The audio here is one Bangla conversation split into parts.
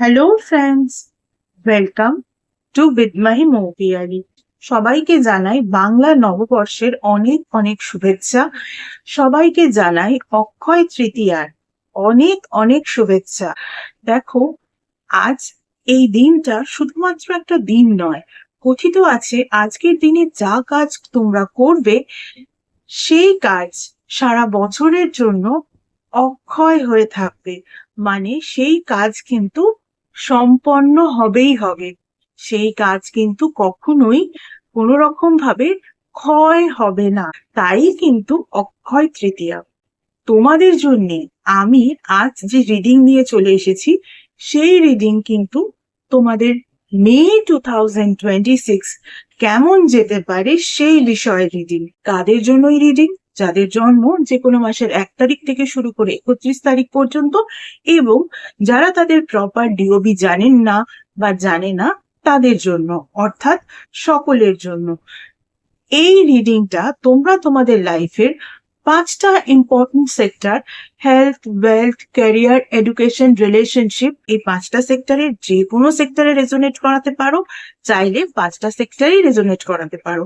হ্যালো ফ্রেন্ডস, ওয়েলকাম টু বিদমাহি মৌপিয়ারি। সবাইকে জানাই বাংলা নববর্ষের অনেক অনেক শুভেচ্ছা। সবাইকে জানাই অক্ষয় তৃতীয়ার অনেক অনেক শুভেচ্ছা। দেখো, আজ এই দিনটা শুধুমাত্র একটা দিন নয়, কথিত আছে আজকের দিনে যা কাজ তোমরা করবে সেই কাজ সারা বছরের জন্য অক্ষয় হয়ে থাকবে। মানে সেই কাজ কিন্তু সম্পন্ন হবেই হবে। সেই কাজ কিন্তু কখনোই কোনো রকম ভাবে ক্ষয় হবে না। তাই কিন্তু অক্ষয় তৃতীয়া। তোমাদের জন্য আমি আজ যে রিডিং নিয়ে চলে এসেছি, সেই রিডিং কিন্তু তোমাদের মে 2026 কেমন যেতে পারে সেই বিষয়ে রিডিং। কাদের জন্য এই রিডিং? যাদের জন্ম যে কোনো মাসের 1 তারিখ থেকে শুরু করে 31 তারিখ পর্যন্ত, এবং যারা তাদের প্রপার ডিওবি জানেন না বা জানে না তাদের জন্য, অর্থাৎ সকলের জন্য। এই রিডিংটা তোমরা তোমাদের লাইফের 5টা important sector, health, wealth, career, education, relationship, এই 5টা সেক্টরের যে কোনো সেক্টরে রেজোনেট করাতে পারো। চাইলে 5টা সেক্টরেই রেজোনেট করাতে পারো,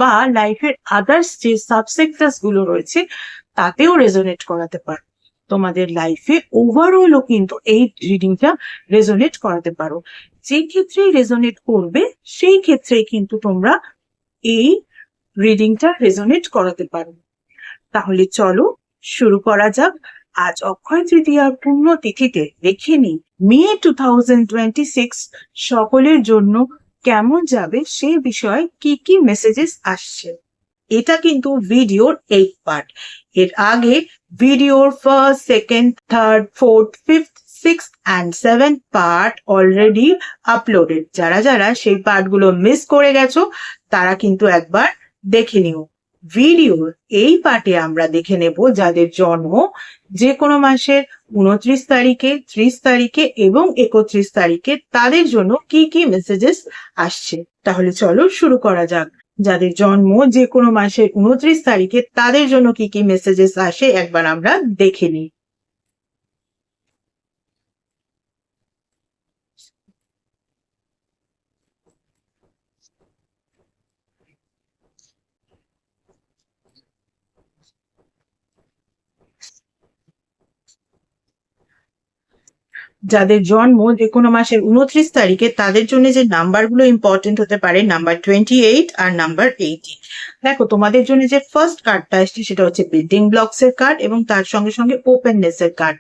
বা লাইফের আদার্স যে সাবসেক্টরস গুলো রয়েছে তাতেও রেজোনেট করাতে পারো। তোমাদের লাইফে ওভারঅলও কিন্তু এই রিডিংটা রেজোনেট করাতে পারো। যে ক্ষেত্রেই রেজোনেট করবে সেই ক্ষেত্রেই কিন্তু তোমরা এই রিডিংটা রেজোনেট করাতে পারো। তাহলে চলো শুরু করা যাক। আজ অক্ষয় তৃতীয়ার পূর্ণ তিথিতে দেখে নিই মে 2026 সকলের জন্য কেমন যাবে, সে বিষয়ে কি কি মেসেজেস আসছে। এটা কিন্তু ভিডিওর 8 পার্ট। এর আগে ভিডিওর first, second, third, fourth, fifth, six and seventh part already uploaded. যারা যারা সেই পার্টগুলো মিস করে গেছো তারা কিন্তু একবার দেখে নিও। ভিডিওর এই পার্টে আমরা দেখে নেব যাদের জন্ম যে কোনো মাসের 29 তারিখে, 30 তারিখে এবং 31 তারিখে, তাদের জন্য কি কি মেসেজেস আসছে। তাহলে চলো শুরু করা যাক। যাদের জন্ম যে কোনো মাসের 29 তারিখে, তাদের জন্য কি কি মেসেজেস আসে একবার আমরা দেখে নিই। যাদের জন্ম যে কোনো মাসের 29 তারিখে, তাদের জন্য যে নাম্বারগুলো ইম্পর্টেন্ট হতে পারে, নাম্বার 28 আর নাম্বার 18। দেখো, তোমাদের জন্য যে ফার্স্ট কার্ডটা আসছে সেটা হচ্ছে বিল্ডিং ব্লকস এর কার্ড, এবং তার সঙ্গে সঙ্গে ওপেননেস এর কার্ড।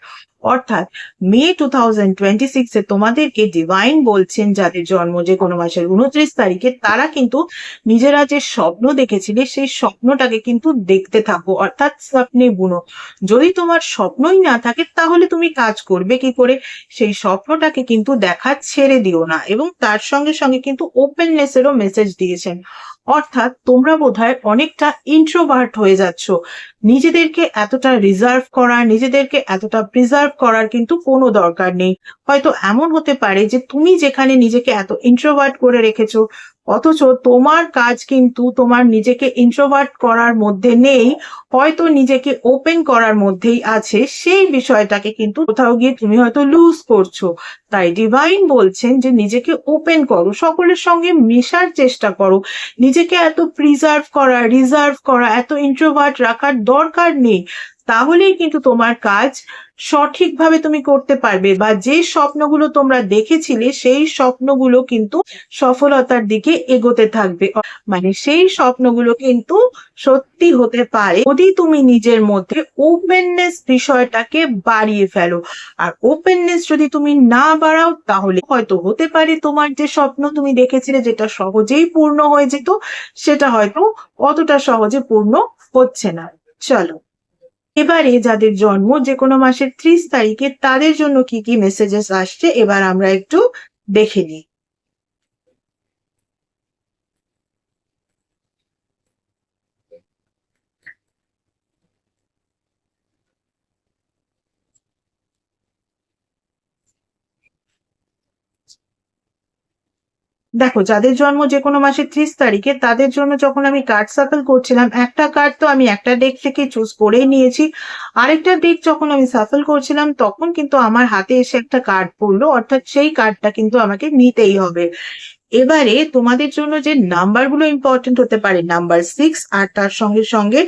অর্থাৎ মে 2026 এ তোমাদেরকে ডিভাইন বলছেন যাদের জন্ম যে কোনো মাসের 29 তারিখে, তারা কিন্তু নিজেরা যে স্বপ্ন দেখেছিলে সেই স্বপ্নটাকে কিন্তু দেখতে থাকো, অর্থাৎ স্বপ্নে বুনো। যদি তোমার স্বপ্নই না থাকে তাহলে তুমি কাজ করবে কি করে? সেই স্বপ্নটাকে কিন্তু দেখা ছেড়ে দিও না। এবং তার সঙ্গে সঙ্গে কিন্তু ওপেননেস এরও মেসেজ দিয়েছেন। অর্থাৎ তোমরা বোধহয় অনেকটা ইন্ট্রোভার্ট হয়ে যাচ্ছ। নিজেদেরকে এতটা রিজার্ভ করা, নিজেদেরকে এতটা প্রিজার্ভ করার কিন্তু কোনো দরকার নেই। হয়তো এমন হতে পারে যে তুমি যেখানে নিজেকে এত ইন্ট্রোভার্ট করে রেখেছো, অথচ তোমার কাজ কিন্তু তোমার নিজেকে ইন্ট্রোভার্ট করার মধ্যে নেই, হয়তো নিজেকে ওপেন করার মধ্যেই আছে। সেই বিষয়টাকে কিন্তু কোথাও গিয়ে তুমি হয়তো লুজ করছো। তাই ডিভাইন বলছেন যে নিজেকে ওপেন করো, সকলের সঙ্গে মেশার চেষ্টা করো। নিজেকে এত প্রিজার্ভ করা, রিজার্ভ করা, এত ইন্ট্রোভার্ট রাখার দরকার নেই। তাহলেই কিন্তু তোমার কাজ সঠিকভাবে তুমি করতে পারবে, বা যে স্বপ্নগুলো তোমরা দেখেছিলে সেই স্বপ্নগুলো কিন্তু সফলতার দিকে এগোতে থাকবে। মানে সেই স্বপ্নগুলো কিন্তু সত্যি হতে পারে যদি তুমি নিজের মধ্যে ওপেননেস বিষয়টাকে বাড়িয়ে ফেলো। আর ওপেননেস যদি তুমি না বাড়াও তাহলে হয়তো হতে পারে তোমার যে স্বপ্ন তুমি দেখেছিলে যেটা সহজেই পূর্ণ হয়ে যেত, সেটা হয়তো অতটা সহজে পূর্ণ হচ্ছে না। চলো, এবারে যাদের জন্ম যে কোনো মাসের 30 তারিখে, তাদের জন্য কি কি মেসেজেস আসছে এবার আমরা একটু দেখে নিই। দেখো, যাদের জন্ম যে কোনো মাসের 30 তারিখে তাদের জন্য যখন আমি কার্ড সাফল করছিলাম, একটা কার্ড তো আমি একটা ডেক থেকে চুজ করেই নিয়েছি। আরেকটা ডেক যখন আমি সাফল করছিলাম তখন কিন্তু আমার হাতে এসে একটা কার্ড পড়লো, অর্থাৎ সেই কার্ডটা কিন্তু আমাকে নিতেই হবে। এবারে তোমাদের জন্য যে নাম্বারগুলো ইম্পর্টেন্ট হতে পারে, নাম্বার 6 আর তার সঙ্গে সঙ্গে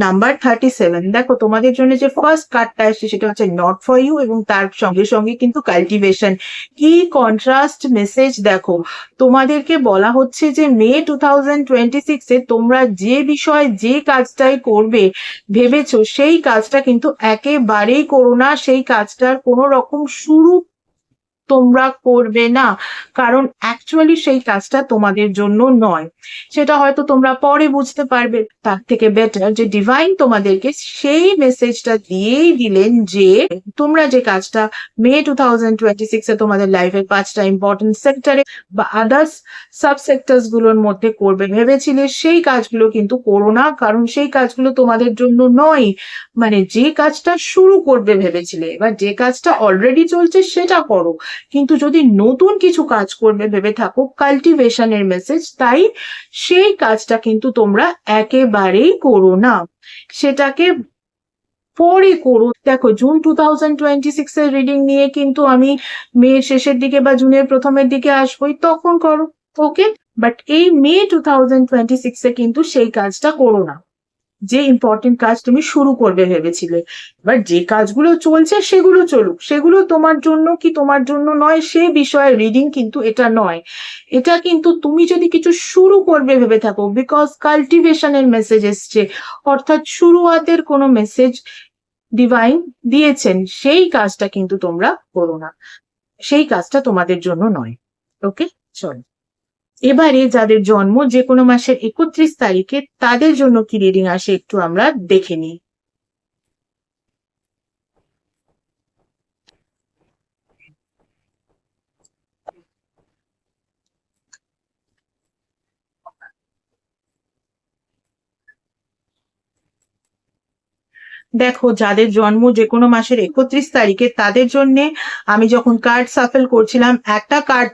নাম্বার 37। দেখো, তোমাদের জন্য যে ফার্স্ট কার্ডটা আসছে সেটা হচ্ছে নট ফর ইউ, এবং তার সঙ্গে সঙ্গে কিন্তু কাল্টিভেশন। কি কন্ট্রাস্ট মেসেজ দেখো! তোমাদেরকে বলা হচ্ছে যে মে 2026-এ তোমরা যে বিষয়ে যে কাজটাই করবে ভেবেছো সেই কাজটা কিন্তু একেবারেই করো না, সেই কাজটার কোনো রকম শুরু তোমরা করবে না, কারণ অ্যাকচুয়ালি সেই কাজটা তোমাদের জন্য নয়। সেটা হয়তো তোমরা পরে বুঝতে পারবে। তার থেকে বেটার যে ডিভাইন তোমাদেরকে সেই মেসেজটা দিয়েই দিলেন যে তোমরা যে কাজটা মে 2026-এ তোমাদের লাইফের 5টা ইম্পর্টেন্ট সেক্টরে বা আদার্স সাব সেক্টরস গুলোর মধ্যে করবে ভেবেছিলে, সেই কাজগুলো কিন্তু করো না, কারণ সেই কাজগুলো তোমাদের জন্য নয়। মানে যে কাজটা শুরু করবে ভেবেছিলে বা যে কাজটা অলরেডি চলছে সেটা করো, কিন্তু যদি নতুন কিছু কাজ করবে ভেবে থাকো, কাল্টিভেশনের মেসেজ তাই, সেই কাজটা কিন্তু তোমরা একেবারেই করো না, সেটাকে পরে করো। দেখো, জুন 2026-এর রিডিং নিয়ে কিন্তু আমি মের শেষের দিকে বা জুনের প্রথমের দিকে আসবোই, তখন করো। ওকে, বাট এই মে 2026-এ কিন্তু সেই কাজটা করো না, যে ইম্পর্টেন্ট কাজ তুমি শুরু করবে ভেবেছিলে। এবার যে কাজগুলো চলছে সেগুলো চলুক, সেগুলো তোমার জন্য কি তোমার জন্য নয় সে বিষয়ে রিডিং কিন্তু এটা নয়। এটা কিন্তু তুমি যদি কিছু শুরু করবে ভেবে থাকো, বিকজ কাল্টিভেশনের মেসেজ এসছে, অর্থাৎ শুরুয়াতের কোনো মেসেজ ডিভাইন দিয়েছেন, সেই কাজটা কিন্তু তোমরা করো না, সেই কাজটা তোমাদের জন্য নয়। ওকে, চলো এবারে যাদের জন্ম যে কোনো মাসের 31 তারিখে তাদের জন্য কি রিডিং আসে একটু আমরা দেখে নিই। দেখো, যাদের জন্ম যে কোনো মাসের 31 তারিখে তাদের জন্য আমি যখন কার্ড সাফল করছিলাম, একটা কার্ড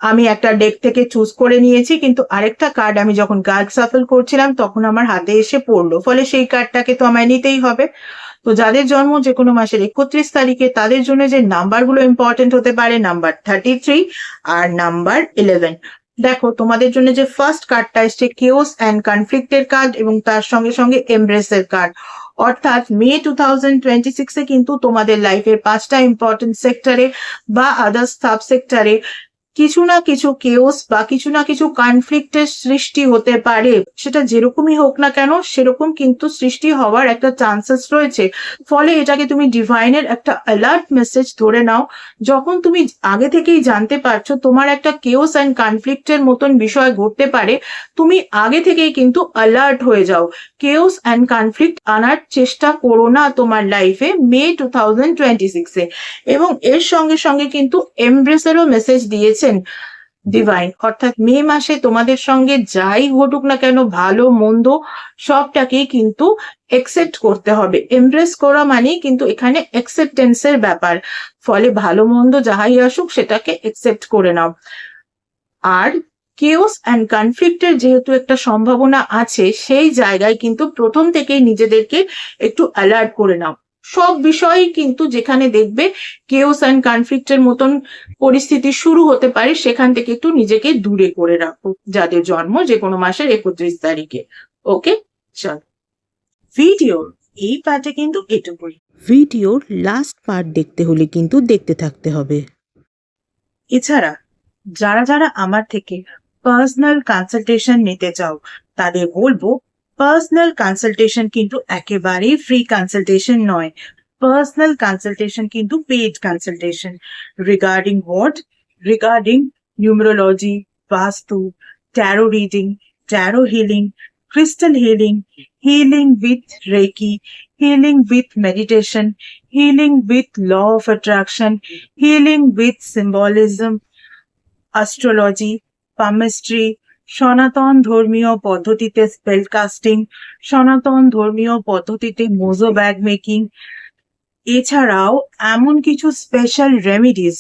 আমি একটা ডেক থেকে চুজ করে নিয়েছি, কিন্তু আরেকটা কার্ড আমি যখন কার্ড সাফল করছিলাম তখন আমার হাতে এসে পড়লো, ফলে সেই কার্ডটাকে তো আমায় নিতেই হবে। তো যাদের জন্ম যে কোনো মাসের 31 তারিখে তাদের জন্য যে নাম্বারগুলো ইম্পর্টেন্ট হতে পারে, নাম্বার 33 আর নাম্বার 11। দেখো, তোমাদের জন্য যে ফার্স্ট কার্ডটা এসছে কেওস অ্যান্ড কনফ্লিক্টের কার্ড, এবং তার সঙ্গে সঙ্গে এমব্রেসের কার্ড। অর্থাৎ মে 2026-এ কিন্তু তোমাদের লাইফের 5টা ইম্পর্টেন্ট সেক্টরে বা আদার্স সাব সেক্টরে কিছু না কিছু কেওস বা কিছু না কিছু কনফ্লিক্টের সৃষ্টি হতে পারে। সেটা যেরকমই হোক না কেন, সেরকম কিন্তু সৃষ্টি হওয়ার একটা চান্সেস রয়েছে। ফলে এটাকে তুমি ডিভাইনের একটা অ্যালার্ট মেসেজ ধরে নাও। যখন তুমি আগে থেকেই জানতে পারছো তোমার একটা কেওস অ্যান্ড কনফ্লিক্টের মতন বিষয় ঘটতে পারে, তুমি আগে থেকেই কিন্তু অ্যালার্ট হয়ে যাও। কেওস অ্যান্ড কনফ্লিক্ট আনার চেষ্টা করো না তোমার লাইফে মে 2026-এ। এবং এর সঙ্গে সঙ্গে কিন্তু এমব্রেসেরও মেসেজ দিয়েছেন ডিভাইন, অর্থাৎ মে মাসে তোমাদের সঙ্গে যাই ঘটুক না কেন, ভালো মন্দ সবটাকেই কিন্তু একসেপ্ট করতে হবে। এমব্রেস করা মানেই কিন্তু এখানে অ্যাকসেপ্টেন্সের ব্যাপার, ফলে ভালো মন্দ যাহাই আসুক সেটাকে একসেপ্ট করে নাও। আর কেওস অ্যান্ড কনফ্লিক্টের যেহেতু একটা সম্ভাবনা আছে, সেই জায়গায় কিন্তু প্রথম থেকেই নিজেদেরকে একটু অ্যালার্ট করে নাও। সব বিষয়ই কিন্তু যেখানে দেখবে কেওস অ্যান্ড কনফ্লিক্টের মতন পরিস্থিতি শুরু হতে পারে, সেখান থেকে একটু নিজেকে দূরে করে রাখো যাদের জন্ম যে কোনো মাসের 31 তারিখে। ওকে, চল ভিডিওর এই পার্টে কিন্তু এটুকুই। ভিডিওর লাস্ট পার্ট দেখতে হলে কিন্তু দেখতে থাকতে হবে। এছাড়া যারা যারা আমার থেকে পার্সোনাল কনসালটেশন নিতে চাও তাদের বলবো, পার্সোনাল কনসালটেশন কিন্তু একেবারেই ফ্রি কনসালটেশন নয়। পার্সোনাল কনসালটেশন কিন্তু paid consultation. Regarding what? Regarding numerology, vastu, tarot reading, tarot healing, crystal healing, healing with Reiki, healing with meditation, healing with law of attraction, healing with symbolism, astrology, palmistry, সনাতন ধর্মীয় পদ্ধতিতে স্পেল কাস্টিং, সনাতন ধর্মীয় পদ্ধতিতে মোজো ব্যাগ মেকিং, এছাড়াও এমন কিছু স্পেশাল রেমেডিস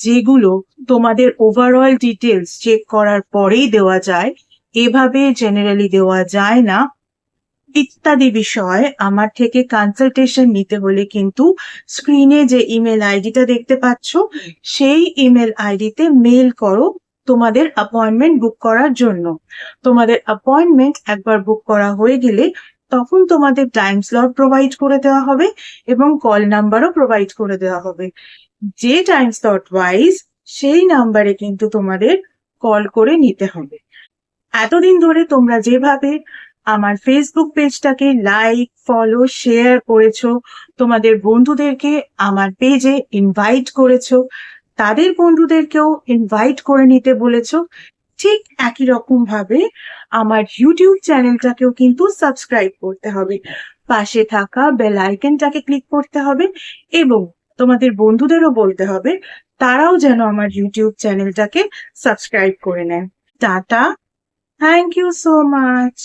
যেগুলো তোমাদের ওভারঅল ডিটেলস চেক করার পরেই দেওয়া যায়, এভাবে জেনারেলি দেওয়া যায় না, ইত্যাদি বিষয়ে আমার থেকে কনসালটেশন নিতে হলে কিন্তু স্ক্রিনে যে ইমেল আইডিটা দেখতে পাচ্ছ সেই ইমেল আইডিতে মেল করো তোমাদের অ্যাপয়েন্টমেন্ট বুক করার জন্য। তোমাদের অ্যাপয়েন্টমেন্ট একবার বুক করা হয়ে গেলে তখন তোমাদের টাইম স্লট প্রোভাইড করে দেওয়া হবে এবং কল নাম্বারও প্রোভাইড করে দেওয়া হবে। যে টাইম স্লট ওয়াইজ সেই নাম্বারে কিন্তু তোমাদের কল করে নিতে হবে। এতদিন ধরে তোমরা যেভাবে আমার ফেসবুক পেজটাকে লাইক, ফলো, শেয়ার করেছো, তোমাদের বন্ধুদেরকে আমার পেজে ইনভাইট করেছো, তাদের বন্ধুদেরকেও ইনভাইট করে নিতে বলেছো, ঠিক একই রকম ভাবে আমার ইউটিউব চ্যানেলটাকেও কিন্তু সাবস্ক্রাইব করতে হবে। পাশে থাকা বেল আইকনটাকে ক্লিক করতে হবে এবং তোমাদের বন্ধুদেরও বলতে হবে তারাও যেন আমার ইউটিউব চ্যানেলটাকে সাবস্ক্রাইব করে নেয়। Tata, thank you so much.